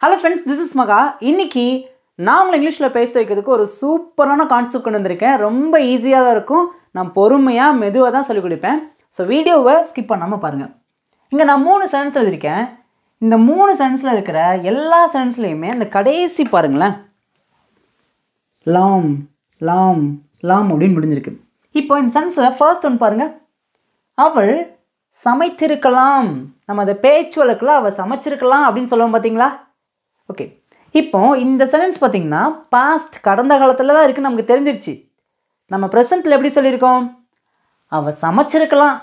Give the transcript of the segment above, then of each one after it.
Hello friends, this is Maga. இன்னைக்கு நான் உங்களை இங்கிலீஷ்ல பேச வைக்கிறதுக்கு ஒரு சூப்பரான கான்செப்ட் கொண்டு வந்திருக்கேன். ரொம்ப ஈஸியா தான் இருக்கும். நான் பொறுமையா மெதுவா தான் சொல்லி கொடுப்பேன். சோ வீடியோவை ஸ்கிப் பண்ணாம பாருங்க. இங்க நான் 3 சென்டென்ஸ் எழுதிருக்கேன். இந்த 3 சென்டென்ஸ்ல இருக்கிற எல்லா சென்டென்ஸ்லயுமே அந்த கடைசி பாருங்களேன். லாம் லாம் லாம் அப்படினு முடிஞ்சிருக்கு. இப்போ இந்த சென்டென்ஸ்ல ஃபர்ஸ்ட் ஒன் பாருங்க. அவள் சமைத்திருக்கலாம். நம்ம அந்த பேச்சு வழக்குல அவ சமைச்சிருக்கலாம் அப்படினு சொல்லுவோம் பாத்தீங்களா? ஓகே. இப்போ இந்த சென்டென்ஸ் பாத்தீங்கன்னா பாஸ்ட் கடந்த காலத்துல தான் இருக்கு நமக்கு தெரிஞ்சிருச்சு. நம்ம பிரசன்ட்ல எப்படி சொல்லிருக்கோம்? அவ சமைச்சிருக்கலாம்,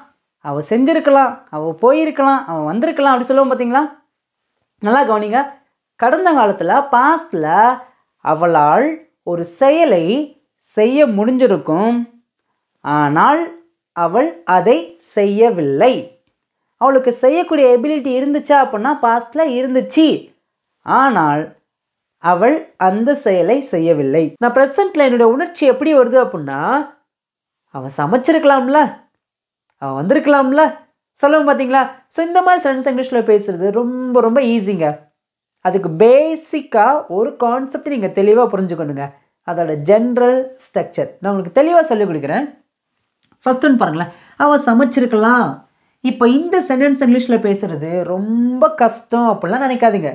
அவ செஞ்சிருக்கலாம், அவ போயிருக்கலாம், அவ வந்திருக்கலாம் அப்படி சொல்லுவோம் பாத்தீங்களா? நல்லா கவனிங்க. கடந்த காலத்துல பாஸ்ட்ல அவளால் ஒரு செயலை செய்ய முடிஞ்சிருக்கும். ஆனால் அவள் அதை செய்யவில்லை. அவளுக்கு செய்யக்கூடிய எபிலிட்டி இருந்துச்சா அப்படின்னா பாஸ்ட்ல இருந்துச்சு. ஆனால் அவள் அந்த செயலை செய்யவில்லை. நான் பிரசன்ட்ல என்னோட உணர்ச்சி எப்படி வருது அப்படின்னா அவ சமைச்சிருக்கலாம்ல, அவ வந்திருக்கலாம்ல சொல்லுவோம் பார்த்தீங்களா? ஸோ இந்த மாதிரி சென்டென்ஸ் இங்கிலீஷில் பேசுறது ரொம்ப ரொம்ப ஈஸிங்க. அதுக்கு பேசிக்காக ஒரு கான்செப்ட் நீங்கள் தெளிவாக புரிஞ்சுக்கணுங்க. அதோட ஜென்ரல் ஸ்ட்ரக்சர் நான் உங்களுக்கு தெளிவாக சொல்லிக் கொடுக்குறேன். ஃபர்ஸ்ட் ஒன்று பாருங்களேன். அவ சமைச்சிருக்கலாம். இப்போ இந்த சென்டென்ஸ் இங்கிலீஷில் பேசுறது ரொம்ப கஷ்டம் அப்படிலாம் நினைக்காதீங்க.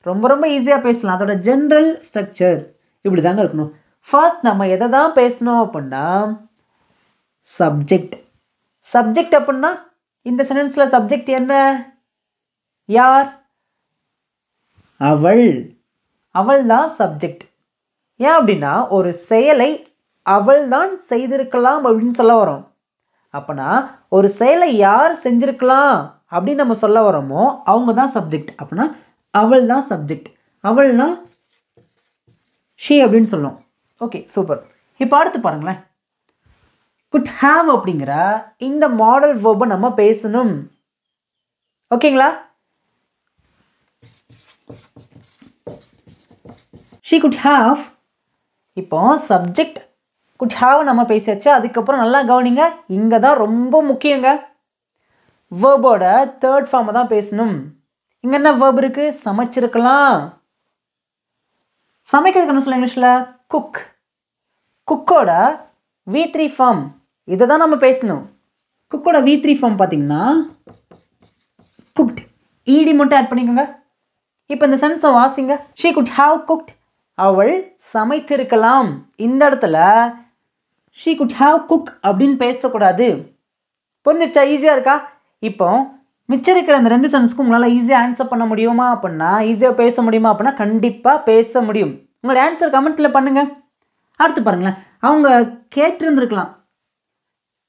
ரொம்ப ரொம்ப ஈஸியாக பேசலாம். அதோட ஜென்ரல் ஸ்ட்ரக்சர் இப்படி தாங்க இருக்கணும். ஃபர்ஸ்ட் நம்ம எதை தான் பேசணும் அப்படின்னா சப்ஜெக்ட். சப்ஜெக்ட் அப்படின்னா இந்த சென்டென்ஸில் சப்ஜெக்ட் என்ன? யார்? அவள். அவள் தான் சப்ஜெக்ட். ஏன் அப்படின்னா ஒரு செயலை அவள் தான் செய்திருக்கலாம் அப்படின்னு சொல்ல வரோம். அப்போனா ஒரு செயலை யார் செஞ்சிருக்கலாம் அப்படின்னு நம்ம சொல்ல வரோமோ அவங்க தான் சப்ஜெக்ட். அப்படின்னா அவள் தான் சப்ஜெக்ட். அவள்னா ஷீ அப்படின்னு சொல்லுவோம். Okay, super. இப்போ அடுத்து பாருங்களேன். குட் ஹாவ் அப்படிங்கிற இந்த மாடல் வெர்பை நம்ம பேசணும். ஓகேங்களா? She could have. இப்போ சப்ஜெக்ட் குட் ஹாவ் நம்ம பேசியாச்சு. அதுக்கப்புறம் நல்லா கவனிங்க, இங்கே தான் ரொம்ப முக்கியங்க. வேர்போட தேர்ட் ஃபார்மை தான் பேசணும். இங்கே என்ன வேர்ப் இருக்கு? சமைச்சிருக்கலாம். சமைக்கிறதுக்கு என்ன சொல்ல இங்கிலீஷில்? குக். குக்கோட V3 ஃபார்ம் இதை தான் நம்ம பேசணும். குக்கோட V3 ஃபார்ம் பார்த்தீங்கன்னா குக்ட். ஈடி மட்டும் ஆட் பண்ணிக்கோங்க. இப்போ இந்த சென்டென்ஸை வாசிங்க. She could have cooked. அவள் சமைத்திருக்கலாம். இந்த இடத்துல ஷீ குட் ஹாவ் குக் அப்படின்னு பேசக்கூடாது. புரிஞ்சிச்சா? ஈஸியாக இருக்கா? இப்போ மிச்சம் இருக்கிற அந்த 2 சென்டென்ஸ்க்கும் உங்களால் ஈஸியாக ஆன்சர் பண்ண முடியுமா அப்படின்னா, ஈஸியாக பேச முடியுமா அப்படின்னா கண்டிப்பாக பேச முடியும். உங்களோட ஆன்சர் கமெண்ட்டில் பண்ணுங்கள். அடுத்து பாருங்களேன். அவங்க கேட்டிருந்துருக்கலாம்.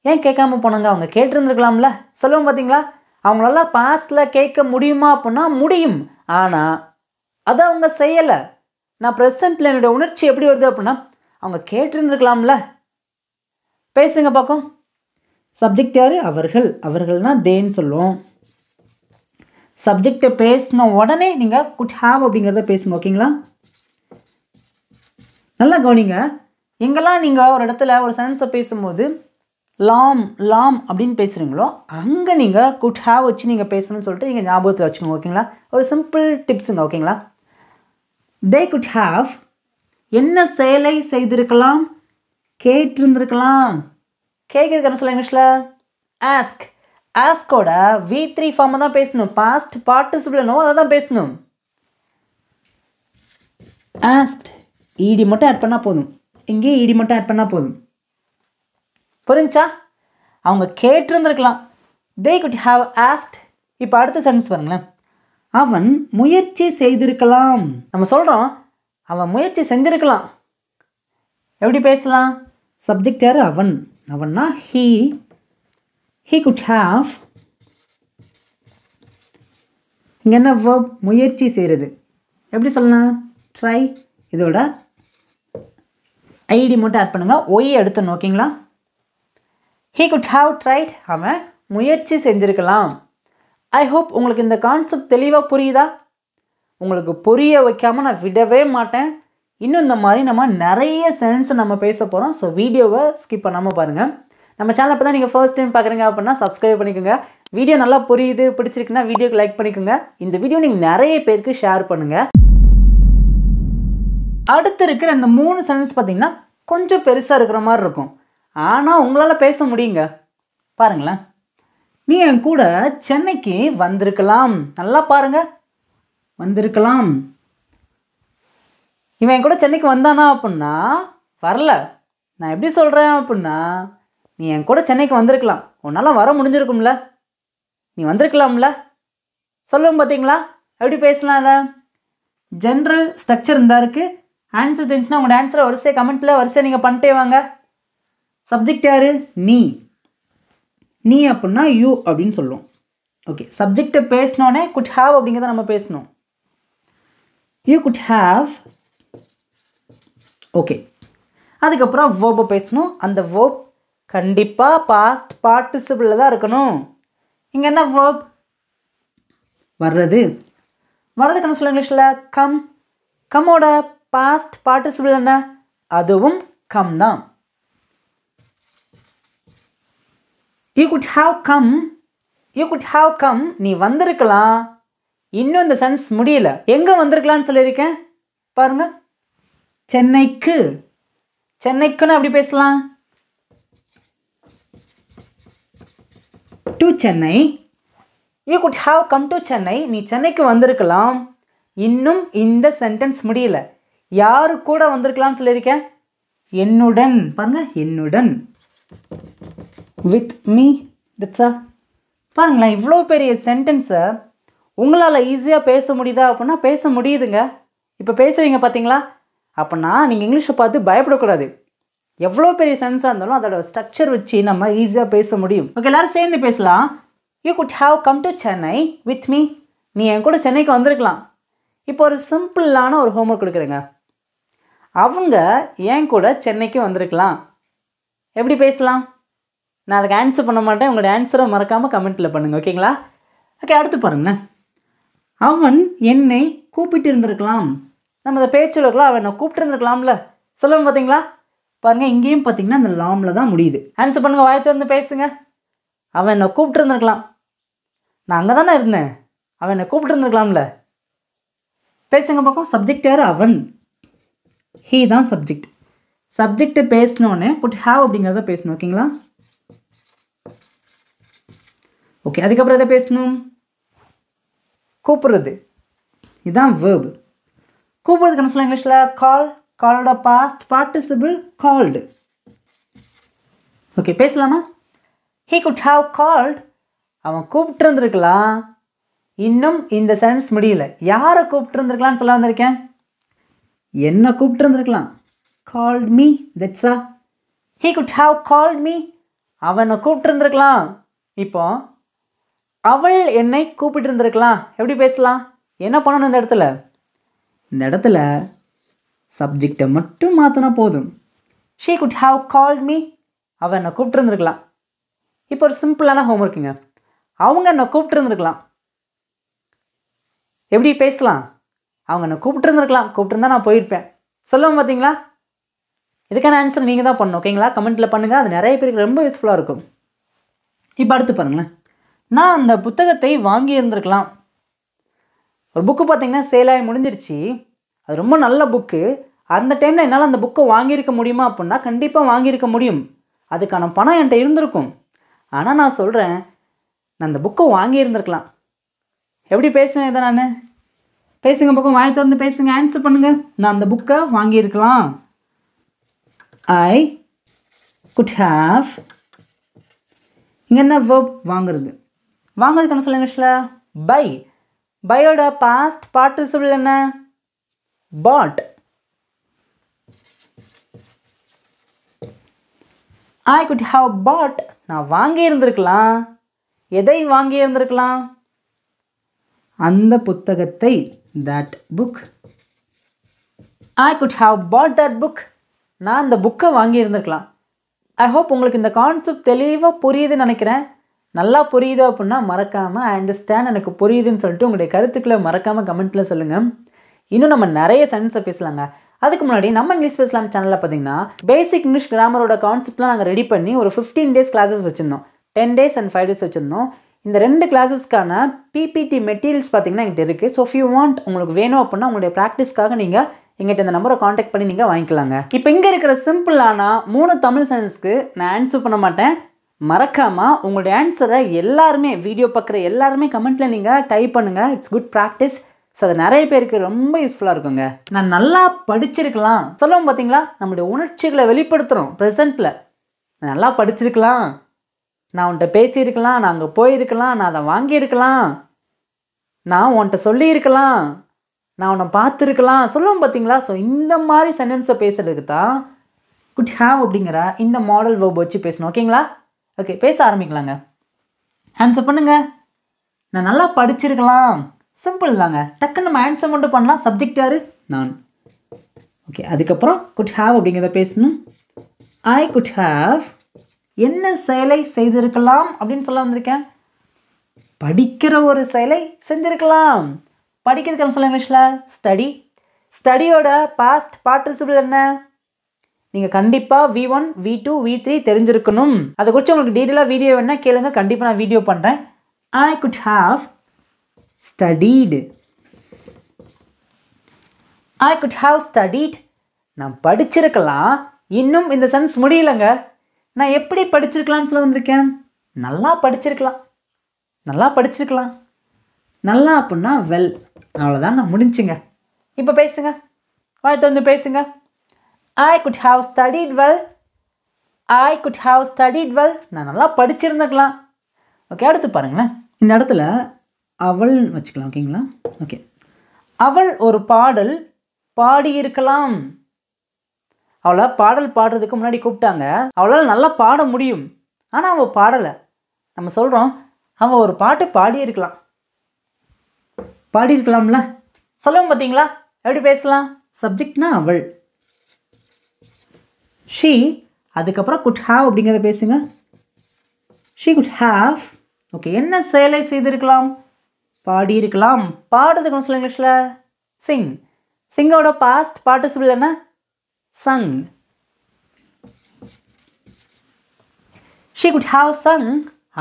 ஏன் கேட்காம போனாங்க? அவங்க கேட்டிருந்துருக்கலாம்ல சொல்லுவோம் பார்த்தீங்களா? அவங்களால பாஸ்டில் கேட்க முடியுமா அப்படின்னா முடியும். ஆனால் அதை அவங்க செய்யலை. நான் ப்ரெசென்ட்டில் என்னோட உணர்ச்சி எப்படி வருது அப்படின்னா அவங்க கேட்டிருந்துருக்கலாம்ல. பேசுங்க பார்க்கும். சப்ஜெக்ட் யார்? அவர்கள். அவர்கள்னா தேன்னு சொல்லுவோம். சப்ஜெக்டை பேசின உடனே நீங்கள் குட் ஹாவ் அப்படிங்கிறத பேசுங்க. ஓகேங்களா? நல்லா கவனிங்க. எங்கெல்லாம் நீங்கள் ஒரு இடத்துல ஒரு சென்டென்ஸை பேசும்போது லாம் லாம் அப்படின்னு பேசுகிறீங்களோ அங்கே நீங்கள் குட் ஹாவ் வச்சு நீங்கள் பேசணும்னு சொல்லிட்டு நீங்கள் ஞாபகத்தில் வச்சுக்கோங்க. ஓகேங்களா? ஒரு சிம்பிள் டிப்ஸுங்க. ஓகேங்களா? தே குட் ஹாவ் என்ன செயலை செய்திருக்கலாம்? கேட்டிருந்திருக்கலாம். கேட்குறதுக்கு என்ன சொல்ல இங்கிலீஷில்? ஆஸ்க். ஆஸ்கோட V3 ஃபார்மை தான் பேசணும். பாஸ்ட் பார்ட்டிசிபிள் என்னவோ அதை தான் பேசணும். ஆஸ்க்ட். ஈடி மட்டும் ஆட் பண்ணால் போதும். இங்கே ஈடி மட்டும் ஆட் பண்ணால் போதும். புரிஞ்சா? அவங்க கேட்டிருந்திருக்கலாம். They could have asked. இப்போ அடுத்த சென்டென்ஸ் பாருங்களேன். அவன் முயற்சி செய்திருக்கலாம். நம்ம சொல்கிறோம் அவன் முயற்சி செஞ்சிருக்கலாம். எப்படி பேசலாம்? சப்ஜெக்ட் யார்? அவன். அவன்னா ஹீ. He could have. இங்கே என்ன வேர்ப்? முயற்சி செய்கிறது. எப்படி சொல்லலாம்? ட்ரை. இதோட ஐடி மட்டும் ஆட் பண்ணுங்க. ஒய் எடுத்துணும். ஓகேங்களா? He could have tried. அவன் முயற்சி செஞ்சிருக்கலாம். ஐ ஹோப் உங்களுக்கு இந்த கான்செப்ட் தெளிவாக புரியுதா? உங்களுக்கு புரிய வைக்காமல் நான் விடவே மாட்டேன். இன்னும் இந்த மாதிரி நம்ம நிறைய சென்டென்ஸை நம்ம பேச போகிறோம். ஸோ வீடியோவை ஸ்கிப் பண்ணாமல் பாருங்கள். நம்ம சேனல் இப்போ தான் நீங்கள் ஃபர்ஸ்ட் டைம் பார்க்குறீங்க அப்படின்னா சப்ஸ்கிரைப் பண்ணிக்கோங்க. வீடியோ நல்லா புரியுது, பிடிச்சிருக்குன்னா வீடியோக்கு லைக் பண்ணிக்கோங்க. இந்த வீடியோ நீங்கள் நிறைய பேருக்கு ஷேர் பண்ணுங்கள். அடுத்து இருக்கிற இந்த 3 சென்டென்ஸ் பார்த்தீங்கன்னா கொஞ்சம் பெருசாக இருக்கிற மாதிரி இருக்கும். ஆனால் உங்களால் பேச முடியுங்க. பாருங்களேன். நீ என் கூட சென்னைக்கு வந்திருக்கலாம். நல்லா பாருங்க. வந்திருக்கலாம். இவன் என் கூட சென்னைக்கு வந்தானா அப்படின்னா வரல. நான் எப்படி சொல்கிறேன் அப்படின்னா, நீ என் கூட சென்னைக்கு வந்திருக்கலாம். உன்னால் வர முடிஞ்சிருக்கும்ல, நீ வந்திருக்கலாம்ல. சொல்லுவோம் பார்த்தீங்களா? எப்படி பேசலாம்? அதை ஜென்ரல் ஸ்ட்ரக்சர் இருந்தால் இருக்குது. ஆன்சர் தெரிஞ்சுன்னா உங்களோட ஆன்சரை வரிசையாக கமெண்ட்டில் வரிசையாக நீங்கள் பண்ணிட்டே வாங்க. சப்ஜெக்ட் யார்? நீ. நீ அப்படின்னா யூ அப்படின்னு சொல்லுவோம். ஓகே, சப்ஜெக்டை பேசினோன்னே குட் ஹாவ் அப்படிங்கிறத நம்ம பேசணும். You could have. ஓகே, அதுக்கப்புறம் வேர்பை பேசணும். அந்த வேர்ப் கண்டிப்பாக பாஸ்ட் பார்ட்டிசிபிளில் தான் இருக்கணும். இங்கே என்ன வேர்ப்? வர்றது. வர்றதுக்கு என்ன சொல்ல இங்கிலீஷில்? கம். கம்மோட பாஸ்ட் பார்ட்டிசிபிள் என்ன? அதுவும் கம் தான். You could have come. You could have come. நீ வந்திருக்கலாம். இன்னும் இந்த சென்ஸ் முடியல. எங்கே வந்திருக்கலான்னு சொல்லியிருக்கேன் பாருங்க. சென்னைக்கு. சென்னைக்குன்னு அப்படி பேசலாம். To Chennai. You could have come to Chennai. நீ சென்னைக்கு வந்திருக்கலாம். இன்னும் இந்த சென்டென்ஸ் முடியல. யாரு கூட வந்திருக்கலாம்னு சொல்லியிருக்கேன்? என்னுடன். பாருங்க, என்னுடன். With me. That's all. பாருங்களேன், இவ்வளோ பெரிய சென்டென்ஸை உங்களால் ஈஸியாக பேச முடியுதா அப்படின்னா பேச முடியுதுங்க. இப்போ பேசுகிறீங்க பார்த்தீங்களா? அப்படின்னா நீங்கள் இங்கிலீஷை பார்த்து பயப்படக்கூடாது. எவ்வளோ பெரிய சென்டென்ஸாக இருந்தாலும் அதோட ஸ்ட்ரக்சர் வச்சு நம்ம ஈஸியாக பேச முடியும். ஓகே, எல்லோரும் சேர்ந்து பேசலாம். You could have come to Chennai with me. நீ என் கூட சென்னைக்கு வந்திருக்கலாம். இப்போ ஒரு சிம்பிளான ஒரு ஹோம்ஒர்க் கொடுக்குறேங்க. அவங்க என் கூட சென்னைக்கு வந்திருக்கலாம். எப்படி பேசலாம்? நான் அதுக்கு ஆன்சர் பண்ண மாட்டேன். உங்களோட ஆன்சரை மறக்காமல் கமெண்ட்டில் பண்ணுங்கள். ஓகேங்களா? ஓகே, அடுத்து பாருங்களேன். அவன் என்னை கூப்பிட்டு இருந்திருக்கலாம். நம்ம அந்த பேச்சில் இருக்கலாம். அவன் என்னை கூப்பிட்டு இருந்திருக்கலாம்ல. சொல்லுவோம் பார்த்தீங்களா? பாருங்கள், இங்கேயும் பார்த்தீங்கன்னா அந்த லாமில் தான் முடியுது. ஆன்சர் பண்ணுங்கள், வாயத்தை வந்து பேசுங்க. அவன் என்னை கூப்பிட்டு இருந்திருக்கலாம். நான் அங்கே தானே இருந்தேன். அவன் என்னை கூப்பிட்டு இருந்திருக்கலாம்ல. பேசுங்க பக்கம். சப்ஜெக்ட் யார்? அவன். ஹீ தான் சப்ஜெக்ட். சப்ஜெக்டை பேசினோன்னே குட் ஹாவ் அப்படிங்கிறத பேசணும். ஓகேங்களா? ஓகே, அதுக்கப்புறம் எதை பேசணும்? கூப்பிடுறது. இதுதான் வேர்ப். கூப்பிடுறதுக்கு என்ன சொல்ல இங்கிலீஷில்? கால். காலோட பாஸ்ட் பார்ட்டிசிபிள் கால்டு. ஓகே, பேசலாமா? He could have called. அவன் கூப்பிட்டு இருந்திருக்கலாம். இன்னும் இந்த சென்டென்ஸ் முடியல. யாரை கூப்பிட்டு இருந்திருக்கலாம்னு சொல்ல வந்திருக்கேன்? என்ன கூப்பிட்டு இருந்திருக்கலாம். Called me. That's all. He could have called me. அவனை கூப்பிட்டு இருந்திருக்கலாம். இப்போ அவள் என்னை கூப்பிட்டு இருந்திருக்கலாம். எப்படி பேசலாம்? என்ன பண்ணணும் இந்த இடத்துல? இந்த இடத்துல சப்ஜெக்டை மட்டும் மாற்றினா போதும். She could have called me. அவன் என்னை கூப்பிட்டு இருந்திருக்கலாம். இப்போ ஒரு சிம்பிளான ஹோம்ஒர்க்குங்க. அவங்க என்னை கூப்பிட்டு இருந்திருக்கலாம். எப்படி பேசலாம்? அவங்க என்னை கூப்பிட்டு இருந்திருக்கலாம். கூப்பிட்டுருந்தா நான் போயிருப்பேன். சொல்லுவோம் பார்த்தீங்களா? இதுக்கான ஆன்சர் நீங்கள் தான் பண்ணணும். ஓகேங்களா? கமெண்ட்டில் பண்ணுங்கள். அது நிறைய பேருக்கு ரொம்ப யூஸ்ஃபுல்லாக இருக்கும். இப்போ அடுத்து பாருங்களேன். நான் அந்த புத்தகத்தை வாங்கி இருந்திருக்கலாம். ஒரு புக்கு பார்த்தீங்கன்னா சேலாகி முடிஞ்சிருச்சு. அது ரொம்ப நல்ல புக்கு. அந்த டைமில் என்னால் அந்த புக்கை வாங்கியிருக்க முடியுமா அப்படின்னா கண்டிப்பாக வாங்கியிருக்க முடியும். அதுக்கான பணம் என்கிட்ட இருந்திருக்கும். ஆனால் நான் சொல்கிறேன், நான் அந்த புக்கை வாங்கி இருந்திருக்கலாம். எப்படி பேசுவேன் இதை நான்? பேசுங்க பக்கம், வாய் திறந்து பேசுங்க. ஆன்சர் பண்ணுங்கள். நான் அந்த புக்கை வாங்கியிருக்கலாம். ஐ குட் ஹாவ். இங்கே என்ன வேர்ப்? வாங்குறது. வாங்குறதுக்கு என்ன சொல்லுங்க இங்கிலீஷில்? பை. பையோட பாஸ்ட் பார்ட்டிசிபிள் என்ன? Bought. I could have bought. நான் வாங்கி இருந்திருக்கலாம். எதை வாங்கி இருந்திருக்கலாம்? அந்த புத்தகத்தை. that book. I could have bought that book. நான் அந்த புக்கை வாங்கி இருந்திருக்கலாம். ஐ ஹோப் உங்களுக்கு இந்த கான்செப்ட் தெளிவாக புரியுதுன்னு நினைக்கிறேன். நல்லா புரியுது அப்படின்னா மறக்காமல் ஐ அண்டர்ஸ்டாண்ட், எனக்கு புரியுதுன்னு சொல்லிட்டு உங்களுடைய கருத்துக்களை மறக்காமல் கமெண்ட்டில் சொல்லுங்கள். இன்னும் நம்ம நிறைய சென்டென்ஸை பேசலாங்க. அதுக்கு முன்னாடி நம்ம இங்கிலீஷ் பேசலாம் சேனலில் பார்த்தீங்கன்னா பேசிக் இங்கிலீஷ் கிராமரோட கான்செப்ட்லாம் நாங்கள் ரெடி பண்ணி ஒரு 15 days கிளாஸஸ் வச்சுருந்தோம். 10 days and 5 days வச்சுருந்தோம். இந்த 2 கிளாஸஸ்க்கான பிபிடி மெட்டீரியல்ஸ் பார்த்தீங்கன்னா எங்கிட்ட இருக்குது. ஸோ இஃப் யூ வாண்ட், உங்களுக்கு வேணும் அப்படின்னா உங்களுடைய ப்ராக்டிஸ்க்காக நீங்கள் எங்கிட்ட இந்த நம்பரை காண்டாக்ட் பண்ணி நீங்கள் வாங்கிக்கலாங்க. இப்போ இங்கே இருக்கிற சிம்பிளான 3 தமிழ் சென்டென்ஸ்க்கு நான் ஆன்சர் பண்ண மாட்டேன். மறக்காமல் உங்களுடைய ஆன்சரை எல்லாருமே வீடியோ பார்க்குற எல்லாருமே கமெண்ட்டில் நீங்கள் டைப் பண்ணுங்கள். It's good practice. ஸோ அது நிறைய பேருக்கு ரொம்ப யூஸ்ஃபுல்லாக இருக்குங்க. நான் நல்லா படிச்சிருக்கலாம் சொல்லுவோம் பார்த்தீங்களா, நம்மளுடைய உணர்ச்சிகளை வெளிப்படுத்துகிறோம் ப்ரெசண்ட்டில். நான் நல்லா படிச்சிருக்கலாம், நான் உன்கிட்ட பேசியிருக்கலாம், நான் அங்கே போயிருக்கலாம், நான் அதை வாங்கியிருக்கலாம், நான் உன்கிட்ட சொல்லியிருக்கலாம், நான் உன்னை பார்த்துருக்கலாம் சொல்லுவோம் பார்த்தீங்களா. ஸோ இந்த மாதிரி சென்டென்ஸை பேசுகிறதுக்கு தான் குட் ஹேவ் அப்படிங்கிற இந்த மாடல் வெர்ப் வச்சு பேசணும். ஓகேங்களா? ஓகே, பேச ஆரம்பிக்கலாங்க. ஆன்சர் பண்ணுங்கள். நான் நல்லா படிச்சிருக்கலாம். சிம்பிள் தாங்க, டக்குன்னு நம்ம ஆன்சர் மட்டும் பண்ணலாம். சப்ஜெக்ட் யார்? நான். ஓகே, அதுக்கப்புறம் குட் ஹேவ் அப்படிங்கிறத பேசணும். ஐ குட் ஹேவ் என்ன செயலை செய்திருக்கலாம் அப்படின்னு சொல்ல வந்திருக்கேன். படிக்கிற ஒரு செயலை செஞ்சிருக்கலாம். படிக்கிறதுக்கு சொல்ல இங்கிலீஷில் ஸ்டடி. ஸ்டடியோட பாஸ்ட் பார்ட்டிசிபிள் என்ன? நீங்கள் கண்டிப்பாக V1 V2 V3 தெரிஞ்சிருக்கணும். அதை குறித்து உங்களுக்கு டீட்டெயிலாக வீடியோ வேணால் கேளுங்க, கண்டிப்பாக நான் வீடியோ பண்ணுறேன். I could have studied. I could have studied. நான் படிச்சிருக்கலாம். இன்னும் இந்த சென்ஸ் முடியலைங்க. நான் எப்படி படிச்சிருக்கலாம்னு சொல்ல வந்திருக்கேன். நல்லா படிச்சிருக்கலாம். நல்லா படிச்சிருக்கலாம். நல்லா அப்படின்னா வெல். அவ்வளோதான், நான் முடிஞ்சுங்க. இப்போ பேசுங்க, வாய்த்து வந்து பேசுங்க. I could have studied well. I could have studied well. நான் நல்லா படிச்சிருந்துக்கலாம். ஓகே, அடுத்து பாருங்களேன். இந்த இடத்துல அவள் வச்சுக்கலாம். ஓகேங்களா? ஓகே, அவள் ஒரு பாடல் பாடியிருக்கலாம். அவளை பாடல் பாடுறதுக்கு முன்னாடி கூப்பிட்டாங்க. அவளால் நல்லா பாட முடியும், ஆனால் அவள் பாடலை. நம்ம சொல்கிறோம் அவள் ஒரு பாட்டு பாடியிருக்கலாம். பாடியிருக்கலாம்ல சொல்லுவோம் பார்த்தீங்களா. எப்படி பேசலாம்? சப்ஜெக்ட்னா அவள். ஷீ, அதுக்கப்புறம் குட் ஹேவ் அப்படிங்கிறத பேசுங்க. She good have. ஓகே, என்ன செயலை செய்திருக்கலாம்? பாடியிருக்கலாம். பாடுறதுக்கு சொல்ல இங்கிலீஷில் சிங். சிங்கோட பாஸ்ட் பார்ட்டிசிபிள் என்ன? Sung. She could have sung.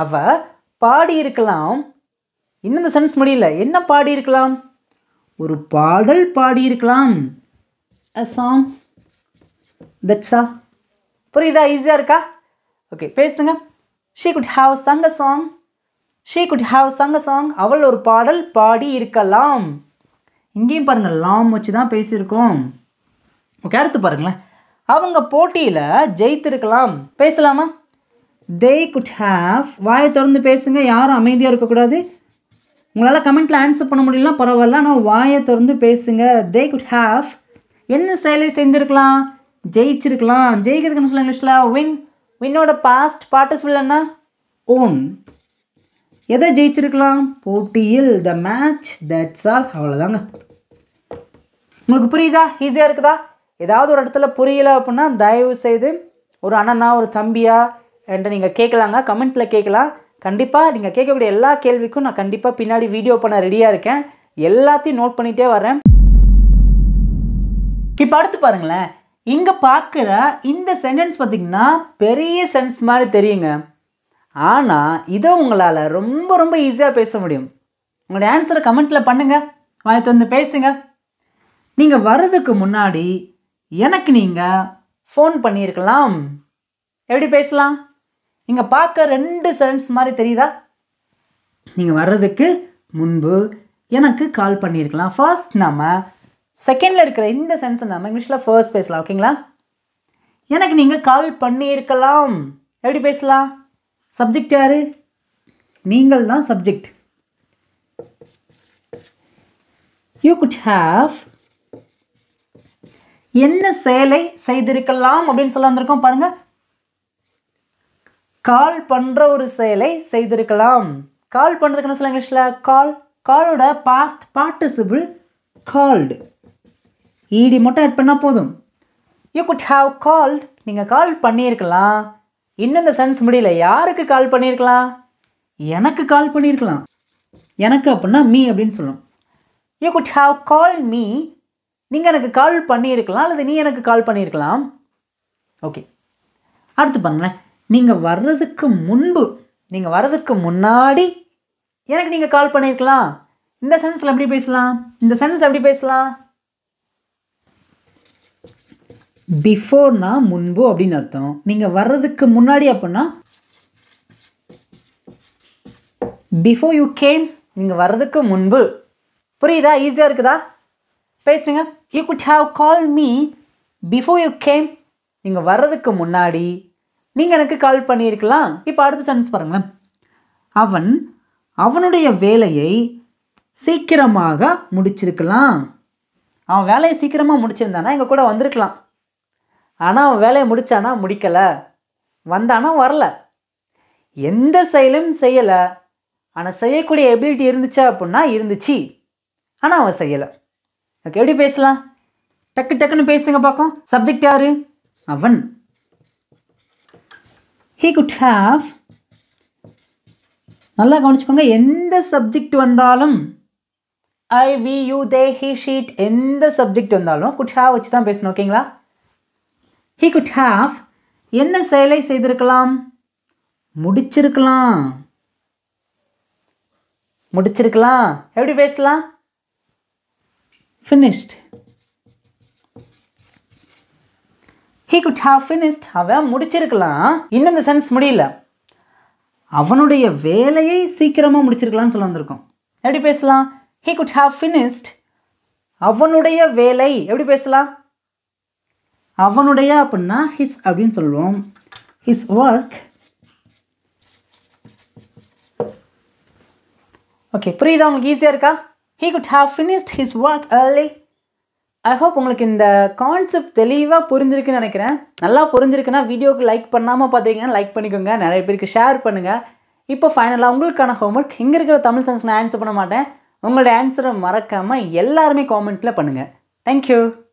அவ பாடியிருக்கலாம். இன்னும் இந்த சென்ஸ் முடியல. என்ன பாடியிருக்கலாம்? ஒரு பாடல் பாடியிருக்கலாம். a song. that's all. புரியுதா? ஈஸியாக இருக்கா? ஓகே, பேசுங்க. She could have sung a song. She could have sung a song. அவள் ஒரு பாடல் பாடி இருக்கலாம். இங்கேயும் பாருங்கள், லாம் வச்சு தான் பேசியிருக்கோம். ஓகே, அடுத்து பாருங்களேன். அவங்க போட்டியில் ஜெயித்திருக்கலாம். பேசலாமா? they could have. வாயை திறந்து பேசுங்க, யாரும் அமைதியாக இருக்கக்கூடாது. உங்களால் கமெண்ட்டில் ஆன்சர் பண்ண முடியலாம் பரவாயில்ல, ஆனால் வாயை திறந்து பேசுங்க. they could have என்ன செயலை செஞ்சுருக்கலாம்? ஜெயிச்சிருக்கலாம். ஜெயிக்கிறதுக்குன்னு சொல்ல இங்கிலீஷில் வின். வின்னோட பாஸ்ட் பார்ட்டிசிபிள் என்ன? ஓன். எதை ஜெயிச்சிருக்கலாம்? போட்டியில். The match. That's all. அவ்வளோதாங்க. உங்களுக்கு புரியுதா? ஈஸியாக இருக்குதா? ஏதாவது ஒரு இடத்துல புரியலை அப்படின்னா தயவு செய்து ஒரு அண்ணனா ஒரு தம்பியா என்கிட்ட நீங்கள் கேட்கலாங்க, கமெண்ட்டில் கேட்கலாம். கண்டிப்பாக நீங்கள் கேட்கக்கூடிய எல்லா கேள்விக்கும் நான் கண்டிப்பாக பின்னாடி வீடியோ பண்ண ரெடியாக இருக்கேன். எல்லாத்தையும் நோட் பண்ணிகிட்டே வரேன். இப்போ அடுத்து பாருங்களேன். இங்கே பார்க்குற இந்த சென்டென்ஸ் பார்த்திங்கன்னா பெரிய சென்ஸ் மாதிரி தெரியுங்க. ஆனால் இதை உங்களால் ரொம்ப ரொம்ப ஈஸியாக பேச முடியும். உங்களுடைய ஆன்சரை கமெண்ட்டில் பண்ணுங்கள், வாய்த்து வந்து பேசுங்க. நீங்கள் வர்றதுக்கு முன்னாடி எனக்கு நீங்கள் ஃபோன் பண்ணியிருக்கலாம். எப்படி பேசலாம்? இங்கே பார்க்க 2 சென்டென்ஸ் மாதிரி தெரியுதா? நீங்கள் வர்றதுக்கு முன்பு எனக்கு கால் பண்ணியிருக்கலாம். ஃபர்ஸ்ட் நம்ம செகண்டில் இருக்கிற இந்த சென்டென்ஸை நம்ம இங்கிலீஷில் ஃபர்ஸ்ட் பேசலாம். ஓகேங்களா? எனக்கு நீங்கள் கால் பண்ணியிருக்கலாம். எப்படி பேசலாம்? சப்ஜெக்ட் யார்? நீங்கள் தான் சப்ஜெக்ட். யூ குட் ஹேவ் என்ன செயலை செய்திருக்கலாம் அப்படின்னு சொல்ல வந்திருக்கோம் பாருங்க. கால் பண்ணுற ஒரு செயலை செய்திருக்கலாம். கால் பண்ணுறதுக்கு என்ன சொல்ல இங்கிலீஷில் கால். காலோட பாஸ்ட் பார்ட்டிசிபிள் கால்டு. ஈடி மட்டும் ஆட் பண்ணால் போதும். You could have called. நீங்கள் கால் பண்ணியிருக்கலாம். இன்னும் இந்த சென்ஸ் முடியல. யாருக்கு கால் பண்ணியிருக்கலாம்? எனக்கு கால் பண்ணியிருக்கலாம். எனக்கு அப்படின்னா மீ அப்படின்னு சொல்லணும். You could have call me. நீங்கள் எனக்கு கால் பண்ணியிருக்கலாம் அல்லது நீ எனக்கு கால் பண்ணியிருக்கலாம். ஓகே, அடுத்து பாருங்களேன். நீங்கள் வர்றதுக்கு முன்பு, நீங்கள் வர்றதுக்கு முன்னாடி எனக்கு நீங்கள் கால் பண்ணியிருக்கலாம். இந்த சென்ஸில் எப்படி பேசலாம்? இந்த சென்ஸ் எப்படி பேசலாம்? பிஃபோர்னா முன்பு அப்படின்னு அர்த்தம். நீங்கள் வர்றதுக்கு முன்னாடி அப்படின்னா பிஃபோர் யூ கேம், நீங்கள் வர்றதுக்கு முன்பு. புரியுதா? ஈஸியாக இருக்குதா? பேசுங்க. You could have call me before you came, நீங்கள் வர்றதுக்கு முன்னாடி நீங்கள் எனக்கு கால் பண்ணியிருக்கலாம். இப்போ அடுத்த சென்டென்ஸ் பாருங்களேன். அவன் அவனுடைய வேலையை சீக்கிரமாக முடிச்சிருக்கலாம். அவன் வேலையை சீக்கிரமாக முடிச்சிருந்தானா எங்கள் கூட வந்திருக்கலாம். ஆனால் அவன் வேலையை முடித்தானா முடிக்கலை, வந்தானா வரல, எந்த செயலும் செய்யலை. ஆனால் செய்யக்கூடிய எபிலிட்டி இருந்துச்சா அப்படின்னா இருந்துச்சு, ஆனால் அவன் செய்யலை. ஓகே, எப்படி பேசலாம்? டக்கு டக்குன்னு பேசுங்க பார்க்கும். சப்ஜெக்ட் யாரு? அவன். he could have, நல்லா கவனிச்சுக்கோங்க, எந்த சப்ஜெக்ட் வந்தாலும் I we you they he she it எந்த சப்ஜெக்ட் வந்தாலும் could have வச்சு தான் பேசணும். ஓகேங்களா? he could have என்ன செயலை செய்திருக்கலாம்? முடிச்சிருக்கலாம். முடிச்சிருக்கலாம். எப்படி பேசலாம்? finished. he could have finished. அவன் முடிச்சிருக்கலாம். இன்னும் இந்த சென்ஸ் முடியல. அவனுடைய வேலையை சீக்கிரமாக முடிச்சிருக்கலாம்னு சொல்ல வந்திருக்கோம். எப்படி பேசலாம்? he could have finished அவனுடைய வேலை. எப்படி பேசலாம்? அவனுடைய அப்படின்னா his அப்படின்னு சொல்லுவோம். his work. ஓகே, புரியுதா? உங்களுக்கு ஈஸியாக இருக்கா? he could have finished his work early. I hope உங்களுக்கு இந்த கான்செப்ட் தெளிவாக புரிஞ்சிருக்குன்னு நினைக்கிறேன். நல்லா புரிஞ்சிருக்குன்னா வீடியோவுக்கு லைக் பண்ணாமல் பார்த்தீங்கன்னா லைக் பண்ணிக்கோங்க, நிறைய பேருக்கு ஷேர் பண்ணுங்கள். இப்போ ஃபைனலாக உங்களுக்கான ஹோம்ஒர்க். இங்கே இருக்கிற தமிழ் சென்ஸ் நான் ஆன்சர் பண்ண மாட்டேன். உங்களோட ஆன்சரை மறக்காமல் எல்லாருமே காமெண்ட்டில் பண்ணுங்கள். தேங்க்யூ.